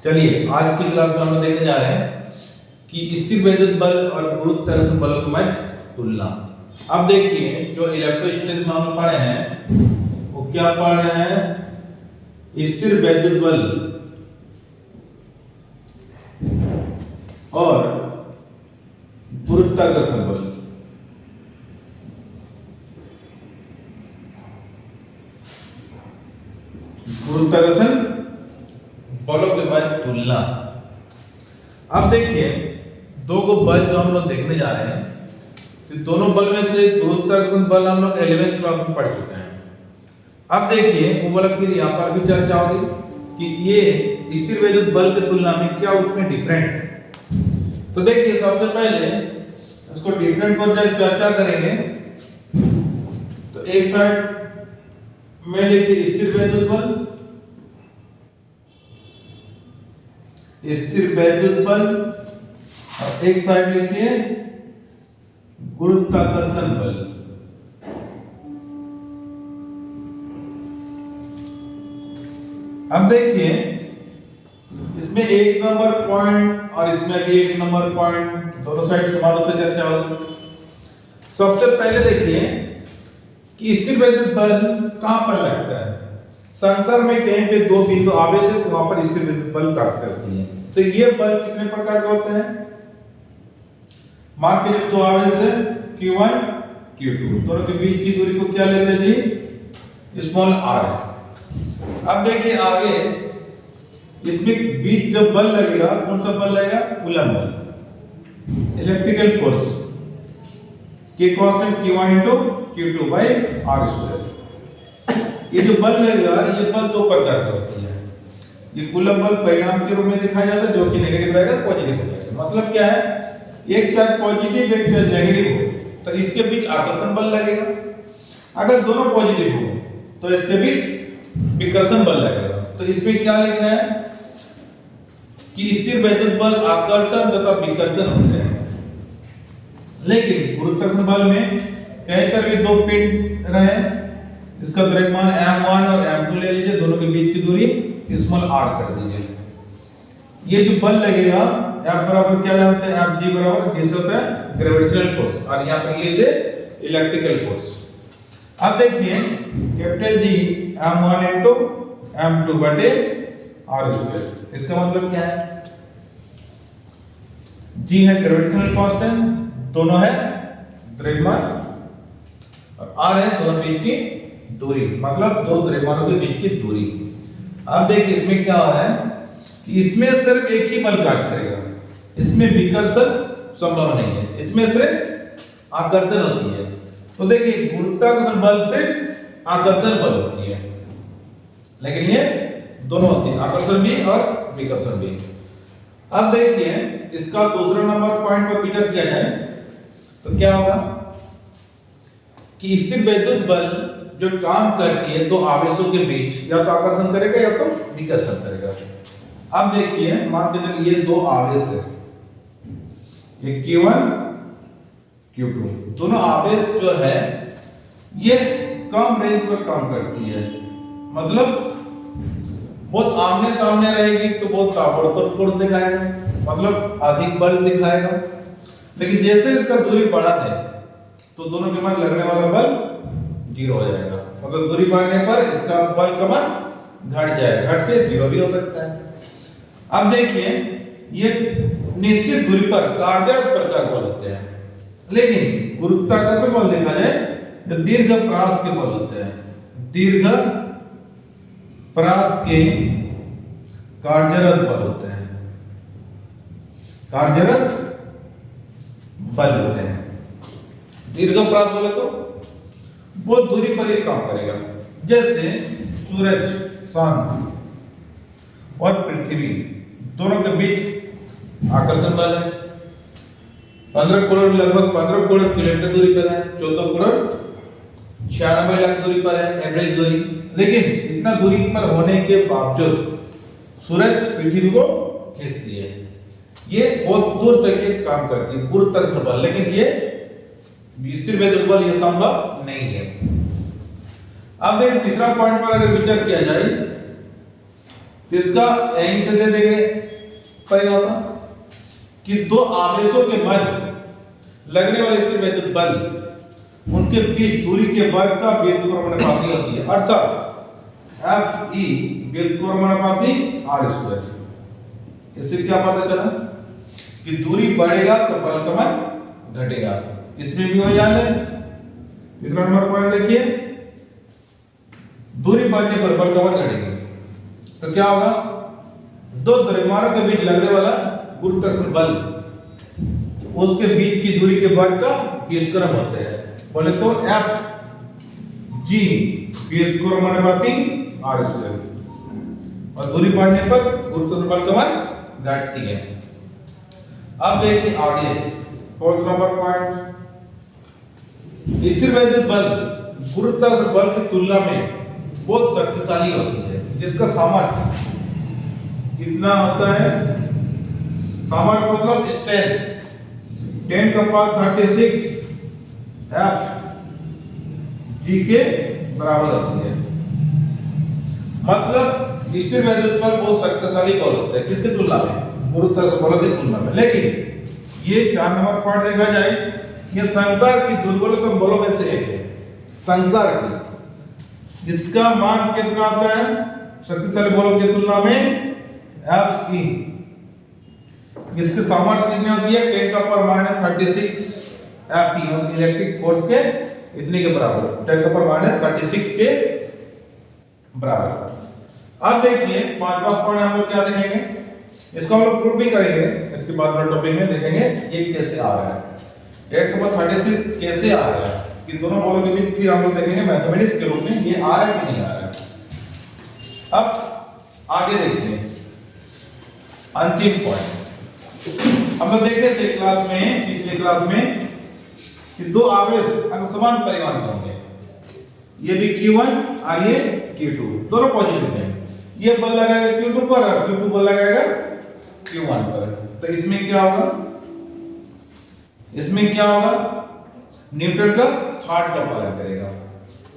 चलिए आज की क्लास में हम लोग देखने जा रहे हैं कि स्थिर वैद्युत बल और गुरुत्वाकर्षण बलों की मध्य तुलना। अब देखिए जो इलेक्ट्रोस्टैटिक्स में हम पढ़े हैं वो क्या पढ़ रहे हैं, स्थिर वैद्युत बल और गुरुत्वाकर्षण बल। गुरुत्वाकर्षण बलों के बाद तुलना। अब देखिए दो को बल जो हम लोग देखने जा रहे हैं, तो दोनों बल में से गुरुत्वाकर्षण बल हम लोग 11वीं क्लास में पढ़ चुके हैं। अब देखिए वो बल फिर यहाँ पर भी चर्चा होगी कि ये स्थिर वैद्युत बल की तुलना में क्या उसमें डिफरेंट है। तो देखिए सबसे पहले इसको डिफरेंट पर जब चर्चा करेंगे तो एक साइड में लिखिए स्थिर वैद्युत बल, स्थिर वैद्युत बल, और एक साइड लिखिए गुरुत्वाकर्षण बल। अब देखिए इसमें एक नंबर पॉइंट और इसमें भी एक नंबर पॉइंट, दोनों साइड समान रूप से चर्चा होगी। सबसे पहले देखिए कि स्थिर वैद्युत बल कहां पर लगता है। संसार में कहीं पे दो बिंदु आवेश है तो वहां पर स्थिर वैद्युत बल कार्य करती है। तो ये बल कितने प्रकार के होते हैं, मान के जब दो आवेश है Q1 Q2, दोनों के बीच की दूरी को क्या लेते हैं जी, स्मॉल r। अब देखिए आगे इसमें बीच जो बल लगेगा कौन सा बल लगेगा, कूलम बल, इलेक्ट्रिकल फोर्स के constant Q1 Q2 by r²। ये जो बल लगेगा ये बल दो प्रकार के होती है। ये कूलम बल परिणाम के रूप में दिखाया जाता है, जो कि नेगेटिव रहेगा पॉजिटिव हो जाएगा। मतलब क्या है, एक चार्ज पॉजिटिव एक चार्ज नेगेटिव हो तो इसके बीच आकर्षण बल लगेगा। अगर दोनों पॉजिटिव हो तो इसके बीच विकर्षण बल लगेगा। तो इसमें क्या लिखना है कि स्थिर वैद्युत बल आकर्षण तथा विकर्षण होते हैं, लेकिन गुरुत्वाकर्षण बल में कहीं पर भी दो पिंड रहे, इसका द्रव्यमान m1 और m2 ले लीजिए, दोनों के बीच की दूरी स्मॉल r कर दीजिए। ये जो बल लगेगा F बराबर क्या जानते हैं, Fg बराबर जिससे होता है ग्रेविटेशनल फोर्स, और यहाँ पर ये है इलेक्ट्रिकल फोर्स। अब देखिए capital G m1 into m2 बटे r²। इसका मतलब क्या है, G है ग्रेविटेशनल कांस्टेंट, दोनों है द्रव्यमान, और r है दोनों बीच की दूरी, मतलब दो द्रव्यमानों के बीच की दूरी। अब देखिए इसमें क्या हो रहा है कि इसमें सिर्फ एक ही बल कार्य करेगा, इसमें विकर्षण संभव नहीं है, इसमें सिर्फ आकर्षण होती है। तो देखिए गुरुत्वाकर्षण बल से आकर्षण बल होती है, लेकिन ये दोनों होती है, आकर्षण भी और विकर्षण भी। अब देखिए इसका दूसरा नंबर पॉइंट पर विचार किया जाए तो क्या होगा कि स्थिर वैद्युत बल जो काम करती है दो आवेशों के बीच, या तो आकर्षण करेगा या तो विकर्षण करेगा। अब देखिए मान के चलिए ये दो आवेश है, ये Q1 Q2, दोनों आवेश जो है ये कम रेंज पर काम करती है, मतलब बहुत आमने सामने रहेगी तो बहुत ताबड़तोड़ फोर्स दिखाएगा, मतलब अधिक बल दिखाएगा। लेकिन जैसे इसका दूरी बढ़ा है तो दोनों के मध्य लगने वाला बल 0 हो जाएगा, मतलब दूरी बढ़ने पर इसका बल का मान घट जाएगा, घट के 0 भी हो सकता है। अब देखिए ये निश्चित दूरी पर कार्यरत प्रकार बल होते हैं, लेकिन गुरुत्वाकर्षण बल देखा जाए तो दीर्घ परास के बल होते हैं, दीर्घ परास के कार्यरत बल होते हैं, कार्यरत बल होते हैं। दीर्घ परास बोले तो बहुत दूरी पर एक काम करेगा, जैसे सूरज, चांद और पृथ्वी, दोनों के बीच आकर्षण बल है। 15 करोड़ लगभग 15 करोड़ किलोमीटर दूरी पर है, 14 करोड़ 96 लाख दूरी पर है एवरेज दूरी। लेकिन इतना दूरी पर होने के बावजूद सूरज पृथ्वी को खींचती है, ये बहुत दूर तक ये काम करती है गुरुत्वाकर्षण बल, लेकिन ये स्थिर वैद्युत बल ये संभव नहीं है। अब देखिए तीसरा पॉइंट पर अगर विचार किया जाए तो इसका यहीं से दे देंगे परिवार था कि दो आवेशों के मध्य लगने वाले स्थिर वैद्युत बल उनके बीच दूरी के वर्ग का व्युत्क्रमानुपाती होती है, अर्थात एफ ई व्युत्क्रमानुपाती आर स्क्वायर। इससे क्या पता चला कि दूरी बढ़ेगा तो बल का मान घटेगा। इसमें भी वही याद है। तीसरा नंबर पॉइंट देखिए, दूरी बढ़ने पर बल का मान घटेगा तो क्या होगा, दो द्रव्यमानों के बीच लगने वाला गुरुत्वाकर्षण बल उसके बीच की दूरी के वर्ग का व्युत्क्रम होता है। बोले तो एफ जी व्युत्क्रमानुपाती आर स्क्वायर, और दूरी बढ़ने पर गुरुत्वाकर्षण बल का मान घटती है। अब देखिए आगे फोर्थ नंबर पॉइंट, स्थिर वैद्युत बल गुरुत्वाकर्षण बल की तुलना में बहुत शक्तिशाली होती है, जिसका सामर्थ्य कितना होता है, सामर्थ्य मतलब स्ट्रेंथ 10 का पावर 36 एफ जी के बराबर होती है। मतलब स्थिर वैद्युत बल बहुत शक्तिशाली बल होता है, किसकी तुलना में, गुरुत्वाकर्षण बल की तुलना में। लेकिन ये 4 नंबर पॉइंट देखा जाए, ये संसार की दुर्बलतम बलों में से एक है, संसार की। इसका मान कितना होता है शक्तिशाली बलों की तुलना में, एफ ई। इसकी सामर्थ्य कितनी होती है, 10 का पावर -36 एफ ई, मतलब इलेक्ट्रिक फोर्स के इतने के बराबर, 10 का पावर -36 के बराबर। अब देखिए पांचवा पॉइंट हम लोग क्या देखेंगे, इसको हम लोग प्रूव भी करेंगे, इसके बाद वाले टॉपिक में देखेंगे ये कैसे आ रहा है, 10 का पावर 36 कैसे आ रहा है, कि दोनों बलों के बीच फिर हम लोग देखेंगे मैथमेटिक्स के रूप में ये आ रहा है कि नहीं आ रहा है। अब आगे देखिए अंतिम पॉइंट, हम लोग देखे थे क्लास में, पिछले क्लास में, कि दो आवेश अगर समान परिमाण के होंगे, ये भी Q1 और ये Q2, दोनों पॉजिटिव हैं, ये बल लगाएगा Q2 पर और Q2 बल लगाएगा Q1 पर, तो इसमें क्या होगा, इसमें क्या होगा, न्यूटन का थर्ड लॉ पालन करेगा।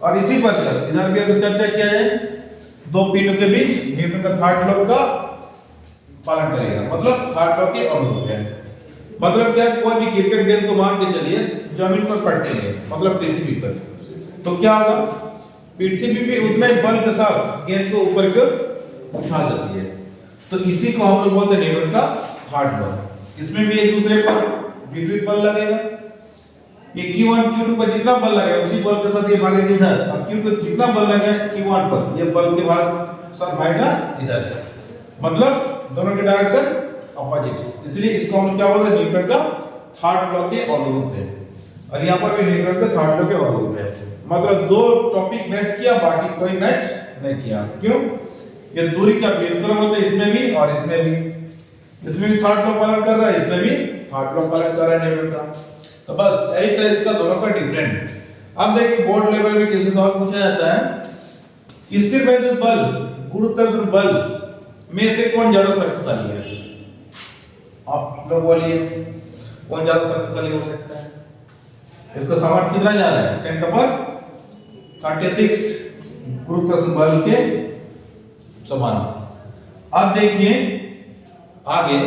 और इसी पर इधर भी अगर चर्चा किया जाए, दो पिंडों के बीच न्यूटन का थर्ड लॉ का पालन करेगा, मतलब थर्ड लॉ के अनुरूप है। मतलब क्या, कोई भी क्रिकेट गेंद को मान के चलिए जमीन पर पड़ते हैं, मतलब पृथ्वी पर, तो क्या होगा, पृथ्वी भी उतने ही बल के साथ गेंद को ऊपर की ओर उछाल देती है। तो इसी को हम लोग बोलते हैं न्यूटन का थर्ड लॉ। इसमें भी एक दूसरे पर विपरीत बल लगेगा, ये Q1 Q2 पर जितना बल लगेगा उसी बल के साथ ये भागेगा इधर, और Q2 जितना बल लगेगा Q1 पर, ये बल के साथ भागेगा इधर, मतलब दोनों के डायरेक्शन अपोजिट। इसलिए इसको हम क्या बोलते हैं, न्यूटन का थर्ड लॉ के अनुरूप है, और यहाँ पर भी न्यूटन के थर्ड लॉ के अनुरूप है। मतलब दो टॉपिक मैच किया, बाकी कोई मैच नहीं किया। क्यों, ये दूरी का व्युत्क्रम होता है इसमें भी और इसमें भी, इसमें भी थर्ड लॉ पालन कर रहा है, इसमें भी थर्ड लॉ पालन कर रहा है न्यूटन का। तो बस यही था इसका दोनों का डिफरेंट। अब देखिए बोर्ड लेवल में कैसे सवाल पूछा जाता है, स्थिर वैद्युत बल गुरुत्वाकर्षण बल में से कौन ज्यादा शक्तिशाली है, आप लोग बोलिए कौन ज्यादा शक्तिशाली हो सकता है। इसका सामर्थ्य कितना ज्यादा है, 10 का पावर 36 गुरुत्वाकर्षण बल के समान। अब देखिए आगे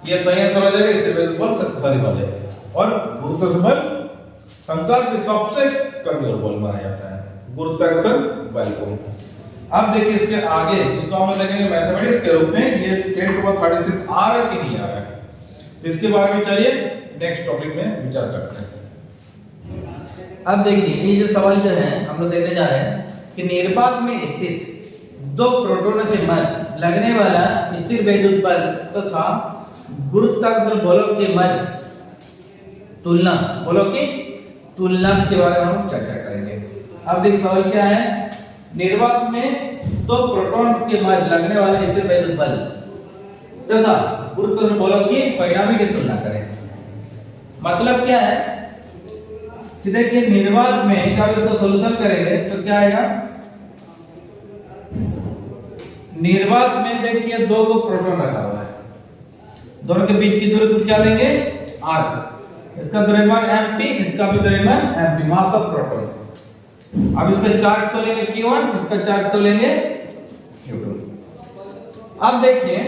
ये सही आंसर हो जाएगा, स्थिर वैद्युत बल शक्तिशाली बल है और गुरुत्वाकर्षण बल संसार के सबसे कमजोर बल माना जाता है गुरुत्वाकर्षण बल को। अब देखिए इसके आगे, इसको हम देखेंगे मैथमेटिक्स के रूप में, ये 10 का पावर 36 आ रहा है कि नहीं आ रहा है, इसके बारे में चलिए नेक्स्ट टॉपिक में विचार करते हैं। अब देखिए ये जो सवाल जो है हम लोग देखने जा रहे हैं कि निर्वात में स्थित दो प्रोटॉनों के मध्य लगने वाला स्थिर वैद्युत बल तथा गुरुत्वाकर्षण बलों के मध्य तुलना, बलों की तुलना के बारे में हम चर्चा करेंगे। अब देखिए सवाल क्या है, निर्वात में दो प्रोटॉन्स के मध्य लगने वाले स्थिर वैद्युत बल तथा गुरुत्वाकर्षण बलों की परिणामी की तुलना करें। मतलब क्या है कि देखिए निर्वात में जब इसको सॉल्यूशन करेंगे तो क्या आएगा, निर्वात में देखिए दो प्रोटॉन रखा हुआ है, दोनों के बीच की दूरी को क्या लेंगे, r, इसका द्रव्यमान mp, इसका भी द्रव्यमान mp, मास ऑफ प्रोटॉन। अब इसका चार्ज को लेंगे q1, इसका चार्ज को लेंगे q2। अब देखिए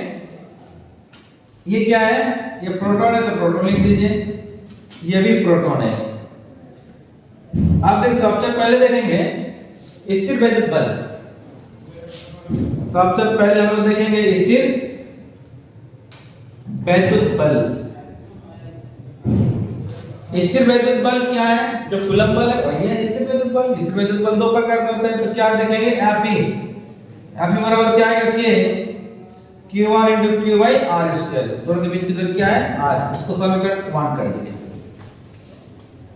ये क्या है, ये प्रोटॉन है तो प्रोटॉन लिख दीजिए, ये भी प्रोटॉन है। आप देखिए सबसे पहले देखेंगे स्थिर वैद्युत बल। सबसे पहले हम लोग देखेंगे स्थिर वैद्युत बल। स्थिर वैद्युत बल क्या है, जो कूलम बल है वही है स्थिर वैद्युत बल। स्थिर वैद्युत बल दो प्रकार के होते हैं, तो क्या देखेंगे Fe बराबर क्या है K Q1 × Q/r²। दोनों के बीच की दूरी क्या है r, इसको समीकरण 1 कर दीजिए।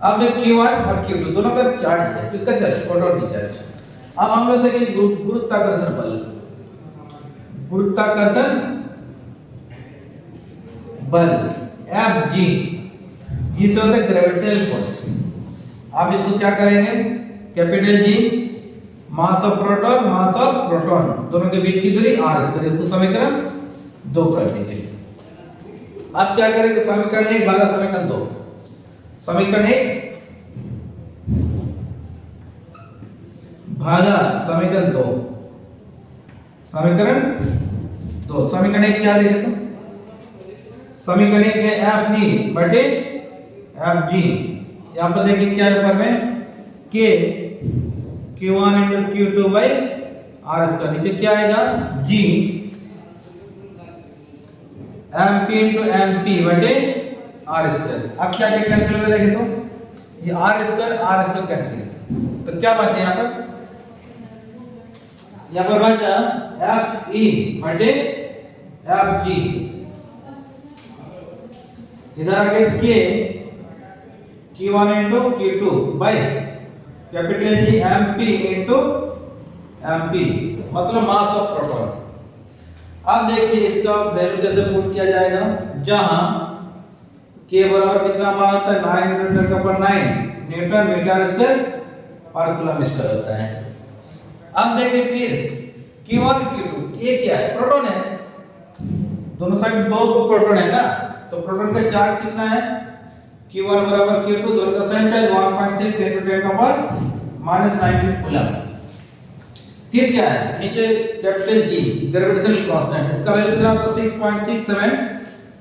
अब जो Q1 और Q2 दोनों का चार्ज है, तो इसका चार्ज प्रोटॉन की चार्ज। अब हम लोग देखेंगे गुरुत्वाकर्षण बल। गुरुत्वाकर्षण बल Fg, जिससे होता है ग्रेविटेशनल फोर्स। आप इसको क्या करेंगे, capital G mass of proton दोनों के बीच की दूरी r², इसको समीकरण 2 कर दीजिए। अब क्या करेंगे, समीकरण 1 भागा समीकरण 2। समीकरण 1 भागा समीकरण 2। समीकरण 2 समीकरण 1 क्या लिखे तो समीकरण 1 है Fe बटे Fg। यहां पर देखिए क्या है ऊपर में K Q1 × Q2/r², नीचे क्या आएगा G MP × MP बटे r²। अब क्या क्या कैंसिल होगा देखिए तो ये r² कैंसिल, तो क्या बचा यहाँ पर बचा Fe बटे Fg। इधर आ गया K Q1 × Q2 by capital G MP × MP, मतलब मास ऑफ प्रोटॉन। अब देखिए इसका वैल्यू कैसे पुट किया जाएगा, जहां K बराबर कितना मान होता है 9 × 10⁹ न्यूटन मीटर² पर कूलम² होता है। अब देखिए फिर Q1 Q2, ये क्या है, प्रोटॉन है, दोनों साइड दो प्रोटॉन है ना, तो प्रोटॉन का चार्ज कितना है Q1 बराबर Q2, दोनों का सेम चार्ज 1.6 × 10⁻⁻⁹ कूलम। फिर क्या है, नीचे कैपिटल G ग्रेविटेशनल कांस्टेंट, इसका वैल्यू कितना होता है 6.67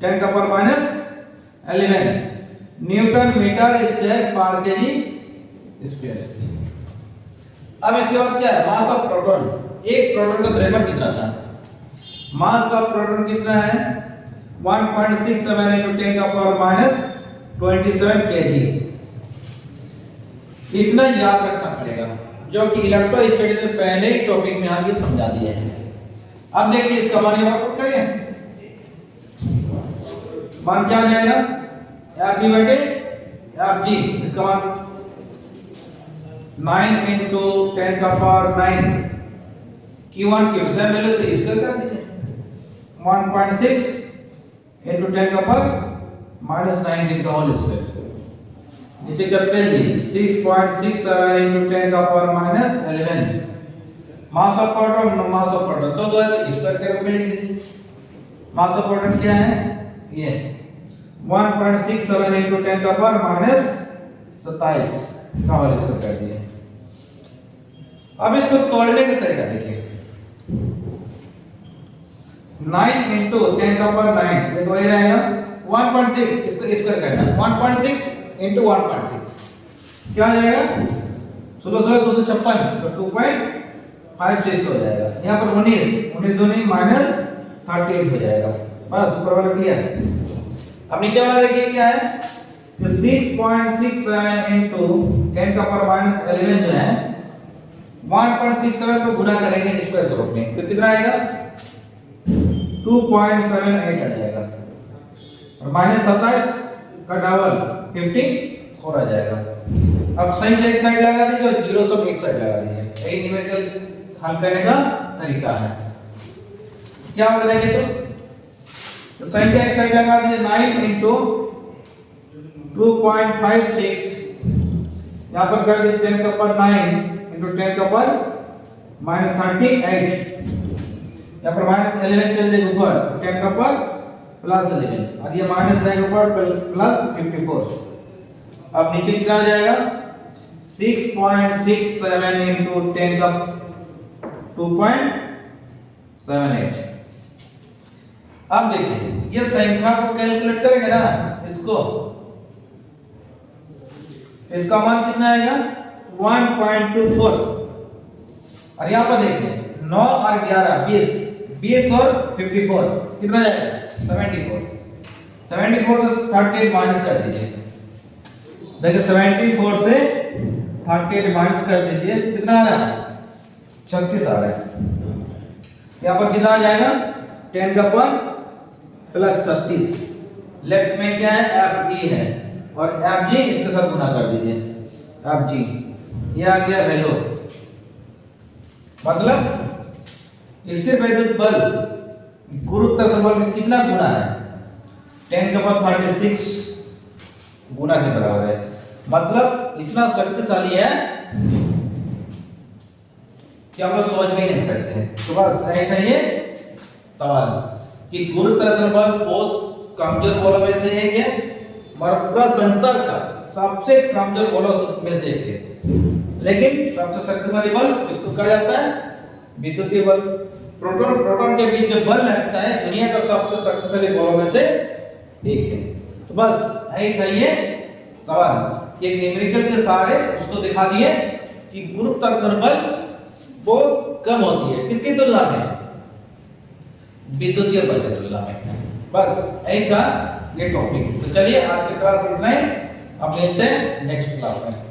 10⁻11 न्यूटन मीटर² पर केजी²। अब इसके बाद क्या है, मास ऑफ प्रोटॉन। एक प्रोटॉन का द्रव्यमान कितना था, मास ऑफ प्रोटॉन कितना है 1.67 × 10⁻27 केजी। इतना याद रखना पड़ेगा, जो कि इलेक्ट्रोस्टैटिक्स में पहले ही टॉपिक में हम ये समझा दिए हैं। अब देखिए इसका मान यहां पर पुट करें, मान क्या आ जाएगा Fe बटे Fg, इसका मान 9 × 10⁻9 Q1 Q2 से मिले तो इसका कर दीजिए 1.6 × 10⁻⁻⁹ नीचे capital G 6.67 × 10⁻11 mass of proton तो इसका क्या रूप में लिख दीजिए। मास ऑफ प्रोटॉन क्या है, ये 1.67 × 10⁻⁻27 का होल स्क्वायर कर दिए। अब इसको तोड़ने का तरीका देखिए, 9 × 10�9 ये तो ही रहेगा 1.6, इसको स्क्वायर करना 1.6 × 1.6 क्या आ जाएगा 16 256, तो 2.56 हो जाएगा। यहाँ पर 19 दूनी -38 हो जाएगा। बस ऊपर वाला क्लियर। अब नीचे वाला देखिए क्या है, 6.67 × 10⁻11 जो है 1.67 को गुणा करेंगे स्क्वायर के रूप में, तो कितना आएगा 2.78 आ जाएगा, और -27 का डबल 54 आ जाएगा। अब सही से एक साइड लगा दीजिए और जीरो सब एक साइड लगा दीजिए, यही न्यूमेरिकल हल करने का तरीका है। क्या होगा देखिए तो सही का एक साइड लगा दीजिए 9 × 2.56, यहाँ पर कर दीजिए 10⁻9 × 10⁻38, यहाँ पर -11 चल जाएगा ऊपर 10⁻+11, और ये माइनस जाएगा ऊपर +54। अब नीचे कितना आ जाएगा 6.67 × 10⁻2.78। अब देखिए ये संख्या को कैलकुलेट करेंगे ना इसको, इसका मान कितना आएगा 1.24। और यहाँ पर देखिए 9 और 11 20, 20 और 54 कितना जाएगा 74। 74 से 38 माइनस कर दीजिए, देखिए 74 से 38 माइनस कर दीजिए, कितना आ रहा है 36 आ रहा है। यहाँ पर कितना आ जाएगा 10 का पावर प्लस 36। लेफ्ट में क्या है एफ ई है और एफ जी इसके साथ गुना कर दीजिए, एफ जी ये आ गया वैल्यू। मतलब स्थिर वैद्युत बल गुरुत्वाकर्षण बल में कितना गुना है 10 का पावर 36 गुना के बराबर है। मतलब इतना शक्तिशाली है कि हम लोग सोच भी नहीं सकते। तो बस यही था ये सवाल कि गुरुत्वाकर्षण बल बहुत कमजोर बलों में से एक है और पूरा संसार का सबसे कमजोर बलों में से एक है, लेकिन सबसे शक्तिशाली बल किसको कहा जाता है विद्युतीय बल। प्रोटॉन के बीच जो बल लगता है दुनिया का सबसे शक्तिशाली बलों में से एक है। तो बस यही था ये सवाल कि न्यूमेरिकल के सारे उसको दिखा दिए कि गुरुत्वाकर्षण बल बहुत कम होती है किसकी तुलना में विद्युतीय बल की तुलना में। बस यही था ये टॉपिक। तो चलिए आज की क्लास इतना ही, अब मिलते हैं नेक्स्ट क्लास में।